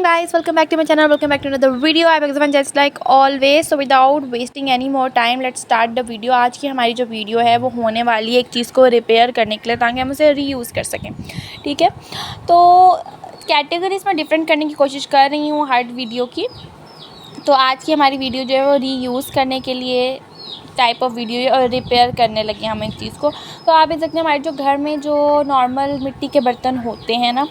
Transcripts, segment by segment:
guys, welcome back to my channel, welcome back to another video. I am just like always, so without wasting any more time, let's start the video. आज की हमारी जो video है वो होने वाली है एक चीज़ को रिपेयर करने के लिए, ताकि हम उसे रीयूज़ कर सकें। ठीक है, तो कैटेगरीज में डिफरेंट करने की कोशिश कर रही हूँ हर वीडियो की। तो आज की हमारी वीडियो जो है वो रीयूज़ करने के लिए टाइप ऑफ वीडियो और रिपेयर करने लगे हम एक चीज़ को। तो आप देख सकते हैं हमारे जो घर में जो नॉर्मल मिट्टी के बर्तन होते हैं ना,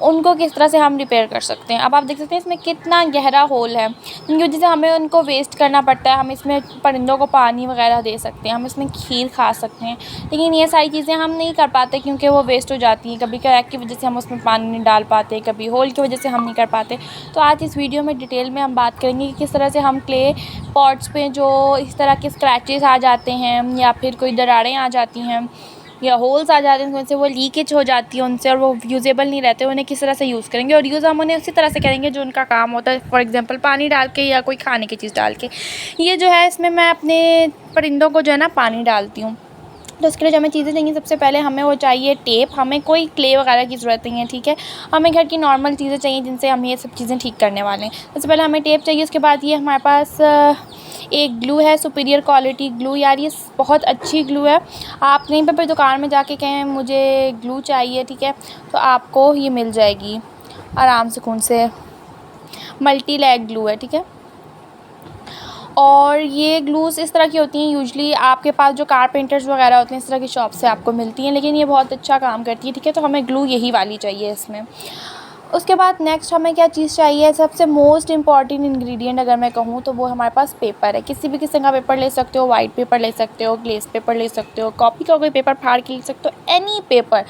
उनको किस तरह से हम रिपेयर कर सकते हैं। अब आप देख सकते हैं इसमें कितना गहरा होल है, जिनकी वजह से हमें उनको वेस्ट करना पड़ता है। हम इसमें परिंदों को पानी वगैरह दे सकते हैं, हम इसमें खीर खा सकते हैं, लेकिन ये सारी चीज़ें हम नहीं कर पाते क्योंकि वो वेस्ट हो जाती हैं। कभी क्रैक की वजह से हम उसमें पानी नहीं डाल पाते, कभी होल की वजह से हम नहीं कर पाते। तो आज इस वीडियो में डिटेल में हम बात करेंगे कि किस तरह से हम क्ले पॉट्स पे जो इस तरह के स्क्रैचेस आ जाते हैं या फिर कोई दरारें आ जाती हैं या होल्स आ जाते हैं, उनसे वो लीकेज हो जाती है उनसे और वो यूज़ेबल नहीं रहते, उन्हें किस तरह से यूज़ करेंगे। और यूज़ हम उन्हें उसी तरह से करेंगे जो उनका काम होता है, फॉर एग्जांपल पानी डाल के या कोई खाने की चीज़ डाल के। ये जो है इसमें मैं अपने परिंदों को जो है ना पानी डालती हूँ। तो उसके लिए जो हमें चीज़ें चाहिए, सबसे पहले हमें वो चाहिए टेप। हमें कोई क्ले वगैरह की ज़रूरत नहीं है, ठीक है। हमें घर की नॉर्मल चीज़ें चाहिए जिनसे हम ये सब चीज़ें ठीक करने वाले हैं। सबसे पहले हमें टेप चाहिए। उसके बाद ये हमारे पास एक ग्लू है, सुपीरियर क्वालिटी ग्लू। यार ये बहुत अच्छी ग्लू है। आप कहीं पर दुकान में जाके कहें मुझे ग्लू चाहिए, ठीक है, तो आपको ये मिल जाएगी आराम सुकून से। मल्टी लैग ग्लू है, ठीक है। और ये ग्लूज़ इस तरह की होती हैं, यूजुअली आपके पास जो कारपेंटर्स वगैरह होते हैं इस तरह की शॉप से आपको मिलती हैं, लेकिन ये बहुत अच्छा काम करती है, ठीक है। तो हमें ग्लू यही वाली चाहिए इसमें। उसके बाद नेक्स्ट हमें क्या चीज़ चाहिए, सबसे मोस्ट इम्पॉर्टेंट इंग्रेडिएंट अगर मैं कहूँ तो वो हमारे पास पेपर है। किसी भी किस्म का पेपर ले सकते हो, वाइट पेपर ले सकते हो, ग्लेस पेपर ले सकते हो, कॉपी का कोई पेपर फाड़ के ले सकते हो, एनी पेपर,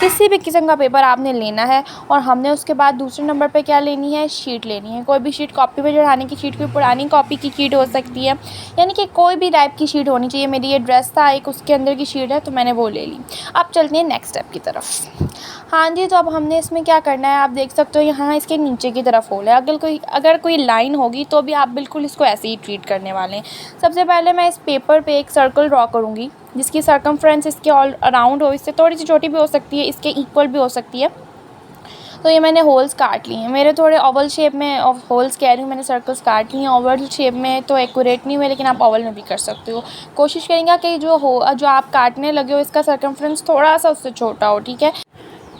किसी भी किस्म का पेपर आपने लेना है। और हमने उसके बाद दूसरे नंबर पे क्या लेनी है, शीट लेनी है। कोई भी शीट, कॉपी पे चढ़ाने की शीट, कोई पुरानी कॉपी की शीट हो सकती है, यानी कि कोई भी टाइप की शीट होनी चाहिए। मेरी ये ड्रेस था एक, उसके अंदर की शीट है, तो मैंने वो ले ली। अब चलते हैं नेक्स्ट स्टेप की तरफ। हाँ जी, तो अब हमने इसमें क्या करना है, आप देख सकते हो यहाँ इसके नीचे की तरफ होल है। अगर कोई लाइन होगी तो भी आप बिल्कुल इसको ऐसे ही ट्रीट करने वाले हैं। सबसे पहले मैं इस पेपर पे एक सर्कल ड्रॉ करूँगी जिसकी सर्कमफ्रेंस इसके ऑल अराउंड हो। इससे थोड़ी सी छोटी भी हो सकती है, इसके इक्वल भी हो सकती है। तो ये मैंने होल्स काट लिए हैं। मेरे थोड़े ओवल शेप में होल्स कह रही हूँ, मैंने सर्कल्स काट लिए हैं। ओवल शेप में तो एक्यूरेट नहीं हुए, लेकिन आप ओवल में भी कर सकते हो। कोशिश करेंगे कि जो आप काटने लगे हो इसका सर्कमफ्रेंस थोड़ा सा उससे छोटा हो, ठीक है।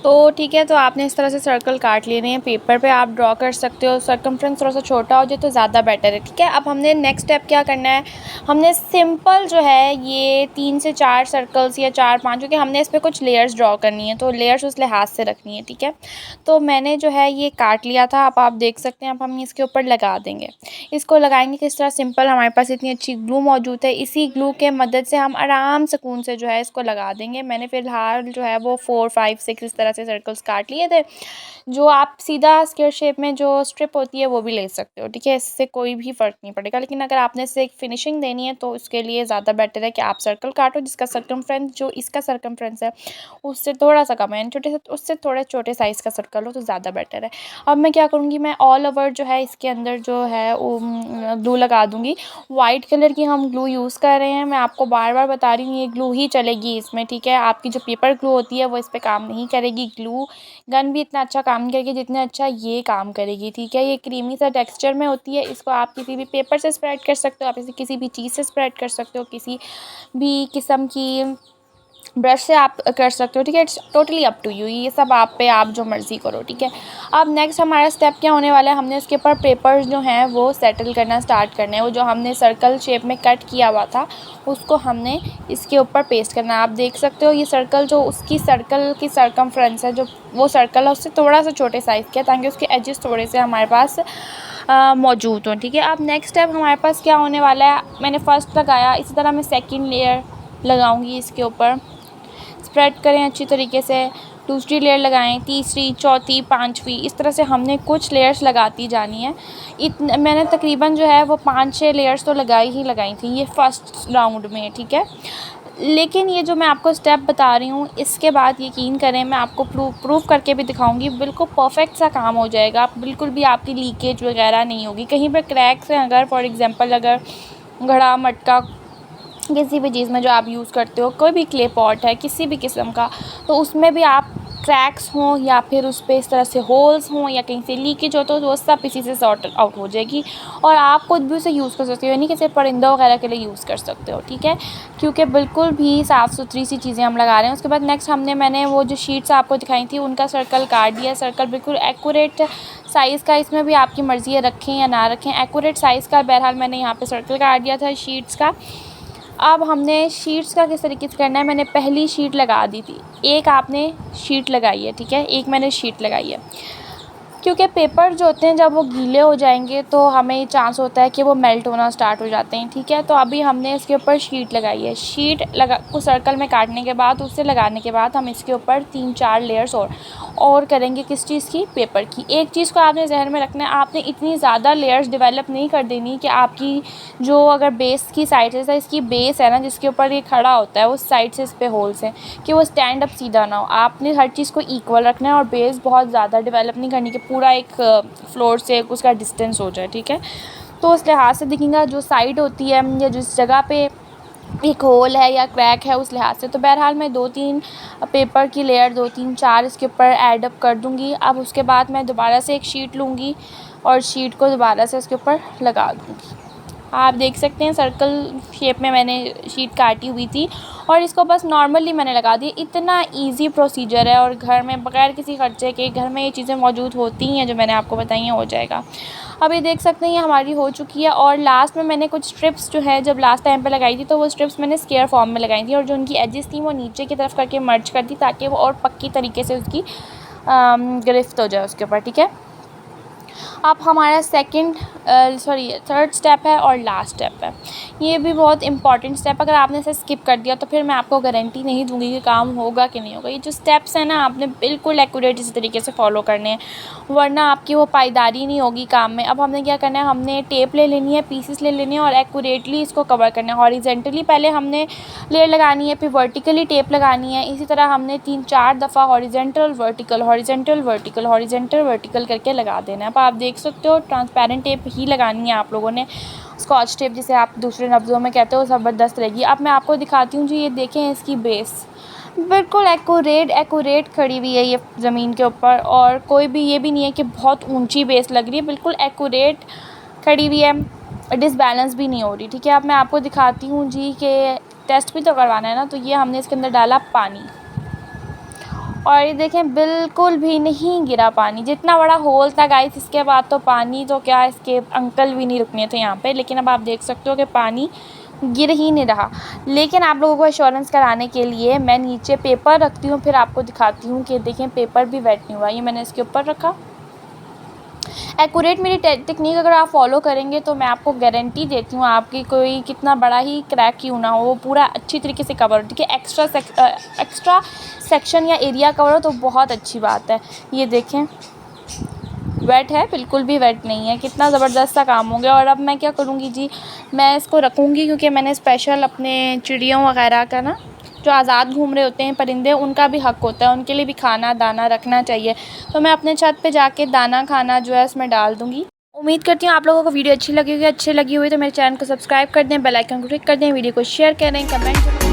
तो ठीक है, तो आपने इस तरह से सर्कल काट लेने हैं। पेपर पे आप ड्रॉ कर सकते हो, सर्कमफ्रेंस थोड़ा सा छोटा हो जाए तो ज़्यादा बेटर है, ठीक है। अब हमने नेक्स्ट स्टेप क्या करना है, हमने सिंपल जो है ये 3 से 4 सर्कल्स या 4-5, क्योंकि हमने इस पर कुछ लेयर्स ड्रॉ करनी है, तो लेयर्स उस लिहाज से रखनी है, ठीक है। तो मैंने जो है ये काट लिया था, अब आप देख सकते हैं। अब हम इसके ऊपर लगा देंगे। इसको लगाएंगे किस तरह, सिंपल, हमारे पास इतनी अच्छी ग्लू मौजूद है, इसी ग्लू के मदद से हम आराम सुकून से जो है इसको लगा देंगे। मैंने फ़िलहाल जो है वो 4, 5, 6 इस तरह से सर्कल्स काट लिए थे। जो आप सीधा स्क्वायर शेप में जो स्ट्रिप होती है वो भी ले सकते हो, ठीक है। इससे कोई भी फ़र्क नहीं पड़ेगा, लेकिन अगर आपने इससे एक फिनिशिंग देनी है तो उसके लिए ज़्यादा बेटर है कि आप सर्कल काटो जिसका सर्कमफ्रेंस, जो इसका सर्कमफ्रेंस है उससे थोड़ा सा कम है, छोटे से उससे थोड़े छोटे साइज़ का सर्कल हो तो ज़्यादा बेटर है। अब मैं क्या करूँगी, मैं ऑल ओवर जो है इसके अंदर जो है ग्लू लगा दूँगी। वाइट कलर की हम ग्लू यूज़ कर रहे हैं। मैं आपको बार बार बता रही हूँ ये ग्लू ही चलेगी इसमें, ठीक है। आपकी जो पेपर ग्लू होती है वो इस पर काम नहीं करेगी। ग्लू गन भी इतना अच्छा काम नहीं करेगी जितना अच्छा ये काम करेगी, ठीक है। ये क्रीमी सा टेक्सचर में होती है। इसको आप किसी भी पेपर से स्प्रेड कर सकते हो, आप इसे किसी भी चीज़ से स्प्रेड कर सकते हो, किसी भी किस्म की ब्रश से आप कर सकते हो, ठीक है। It's totally up to you, ये सब आप पे, आप जो मर्ज़ी करो, ठीक है। अब नेक्स्ट हमारा स्टेप क्या होने वाला है, हमने उसके ऊपर पेपर्स जो हैं वो सेटल करना स्टार्ट करने हैं। वो जो हमने सर्कल शेप में कट किया हुआ था उसको हमने इसके ऊपर पेस्ट करना है। आप देख सकते हो ये सर्कल, जो उसकी सर्कल की सर्कमफ्रेंस है, जो वो सर्कल है उससे थोड़ा सा छोटे साइज़ का, ताकि उसके एजेस थोड़े से हमारे पास मौजूद हों, ठीक है। अब नेक्स्ट स्टेप हमारे पास क्या होने वाला है, मैंने फ़र्स्ट लगाया, इसी तरह मैं सेकेंड लेयर लगाऊंगी इसके ऊपर। स्प्रेड करें अच्छी तरीके से, दूसरी लेयर लगाएं, तीसरी, चौथी, पांचवी, इस तरह से हमने कुछ लेयर्स लगाती जानी है। मैंने तकरीबन जो है वो 5-6 लेयर्स तो लगाई थी ये फ़र्स्ट राउंड में, ठीक है। लेकिन ये जो मैं आपको स्टेप बता रही हूँ इसके बाद यकीन करें मैं आपको प्रूफ करके भी दिखाऊंगी, बिल्कुल परफेक्ट सा काम हो जाएगा। आप बिल्कुल भी आपकी लीकेज वगैरह नहीं होगी, कहीं पर क्रैक्स हैं अगर, फॉर एग्ज़ाम्पल अगर घड़ा, मटका, किसी भी चीज़ में जो आप यूज़ करते हो, कोई भी क्ले पॉट है किसी भी किस्म का, तो उसमें भी आप क्रैक्स हों या फिर उस पे इस तरह से होल्स हों या कहीं से लीकेज हो तो वो सब इसी से सॉर्ट आउट हो जाएगी। और आप खुद भी उसे यूज़ कर सकते हो, यानी कि सिर्फ परिंदों वगैरह के लिए यूज़ कर सकते हो, ठीक है, क्योंकि बिल्कुल भी साफ़ सुथरी सी चीज़ें हम लगा रहे हैं। उसके बाद नेक्स्ट मैंने वो जो शीट्स आपको दिखाई थी उनका सर्कल काट दिया। सर्कल बिल्कुल एक्यूरेट साइज़ का, इसमें भी आपकी मर्ज़ी है रखें या ना रखें, एक्यूरेट साइज़ का। बहरहाल मैंने यहाँ पे सर्कल काट दिया था शीट्स का। अब हमने शीट्स का किस तरीके से करना है, मैंने पहली शीट लगा दी थी, एक आपने शीट लगाई है, ठीक है, एक मैंने शीट लगाई है, क्योंकि पेपर जो होते हैं जब वो गीले हो जाएंगे तो हमें चांस होता है कि वो मेल्ट होना स्टार्ट हो जाते हैं, ठीक है। तो अभी हमने इसके ऊपर शीट लगाई है। शीट लगा को सर्कल में काटने के बाद, उससे लगाने के बाद हम इसके ऊपर 3-4 लेयर्स और करेंगे किस चीज़ की, पेपर की। एक चीज़ को आपने जहन में रखना है, आपने इतनी ज़्यादा लेयर्स डेवलप नहीं कर देनी कि आपकी जो अगर बेस की साइड से इसकी बेस है ना जिसके ऊपर ये खड़ा होता है उस साइड से इस पर होल्स हैं कि वो स्टैंड अप सीधा ना हो। आपने हर चीज़ को इक्वल रखना है और बेस बहुत ज़्यादा डेवलप नहीं करनी कि पूरा एक फ्लोर से उसका डिस्टेंस हो जाए, ठीक है। तो उस लिहाज से दिखेगा जो साइड होती है या जिस जगह पे एक होल है या क्रैक है उस लिहाज से। तो बहरहाल मैं 2-3 पेपर की लेयर 2-3-4 इसके ऊपर ऐड अप कर दूँगी। अब उसके बाद मैं दोबारा से एक शीट लूँगी और शीट को दोबारा से इसके ऊपर लगा दूँगी। आप देख सकते हैं सर्कल शेप में मैंने शीट काटी हुई थी और इसको बस नॉर्मली मैंने लगा दी। इतना इजी प्रोसीजर है और घर में बग़ैर किसी खर्चे के घर में ये चीज़ें मौजूद होती हैं जो मैंने आपको बताई हैं, हो जाएगा। अब ये देख सकते हैं ये हमारी हो चुकी है। और लास्ट में मैंने कुछ स्ट्रिप्स जो है जब लास्ट टाइम पे लगाई थी तो वो स्ट्रिप्स मैंने स्क्वायर फॉर्म में लगाई थी और जो उनकी एजेस थी वो नीचे की तरफ करके मर्ज कर दी ताकि वो और पक्की तरीके से उसकी गिरफ्त हो जाए उसके ऊपर, ठीक है। अब हमारा थर्ड स्टेप है और लास्ट स्टेप है। ये भी बहुत इंपॉर्टेंट स्टेप, अगर आपने इसे स्किप कर दिया तो फिर मैं आपको गारंटी नहीं दूंगी कि काम होगा कि नहीं होगा। ये जो स्टेप्स हैं ना आपने बिल्कुल एक्यूरेट इसी तरीके से फॉलो करने हैं, वरना आपकी वो पायदारी नहीं होगी काम में। अब हमने क्या करना है, हमने टेप ले लेनी है, पीसेस ले लेने हैं और एक्यूरेटली इसको कवर करना है। हॉरिजेंटली पहले हमने लेयर लगानी है, फिर वर्टिकली टेप लगानी है। इसी तरह हमने 3-4 दफ़ा horizontal vertical horizontal vertical horizontal vertical करके लगा देना है। अब आप देख सकते हो ट्रांसपेरेंट टेप ही लगानी है आप लोगों ने, स्कॉच टेप जिसे आप दूसरे लफ्ज़ों में कहते हो, ज़बरदस्त रहेगी। अब मैं आपको दिखाती हूँ जी, ये देखें इसकी बेस बिल्कुल एक्यूरेट खड़ी हुई है ये ज़मीन के ऊपर, और कोई भी ये भी नहीं है कि बहुत ऊंची बेस लग रही है, बिल्कुल एक्यूरेट खड़ी हुई है, डिसबैलेंस भी नहीं हो रही, ठीक है। अब मैं आपको दिखाती हूँ जी कि टेस्ट भी तो करवाना है ना। तो ये हमने इसके अंदर डाला पानी और ये देखें बिल्कुल भी नहीं गिरा पानी। जितना बड़ा होल था गाइस इसके बाद तो पानी तो क्या, इसके अंकल भी नहीं रुकने थे यहाँ पे, लेकिन अब आप देख सकते हो कि पानी गिर ही नहीं रहा। लेकिन आप लोगों को एश्योरेंस कराने के लिए मैं नीचे पेपर रखती हूँ, फिर आपको दिखाती हूँ कि देखें पेपर भी वेट नहीं हुआ। ये मैंने इसके ऊपर रखा। एक्यूरेट मेरी टेक्निक अगर आप फॉलो करेंगे तो मैं आपको गारंटी देती हूँ आपकी कोई कितना बड़ा ही क्रैक क्यों ना हो वो पूरा अच्छी तरीके से कवर हो, ठीक है। एक्स्ट्रा सेक्शन या एरिया कवर हो तो बहुत अच्छी बात है। ये देखें वेट है, बिल्कुल भी वेट नहीं है, कितना ज़बरदस्त सा काम हो गया। और अब मैं क्या करूँगी जी, मैं इसको रखूँगी क्योंकि मैंने स्पेशल अपने चिड़ियों वगैरह का ना, जो आज़ाद घूम रहे होते हैं परिंदे, उनका भी हक़ होता है, उनके लिए भी खाना दाना रखना चाहिए। तो मैं अपने छत पे जाके दाना खाना जो है उसमें डाल दूँगी। उम्मीद करती हूँ आप लोगों को वीडियो अच्छी लगी होगी। अच्छी लगी हुई तो मेरे चैनल को सब्सक्राइब कर दें, बेल आइकन को क्लिक कर दें, वीडियो को शेयर करें, कमेंट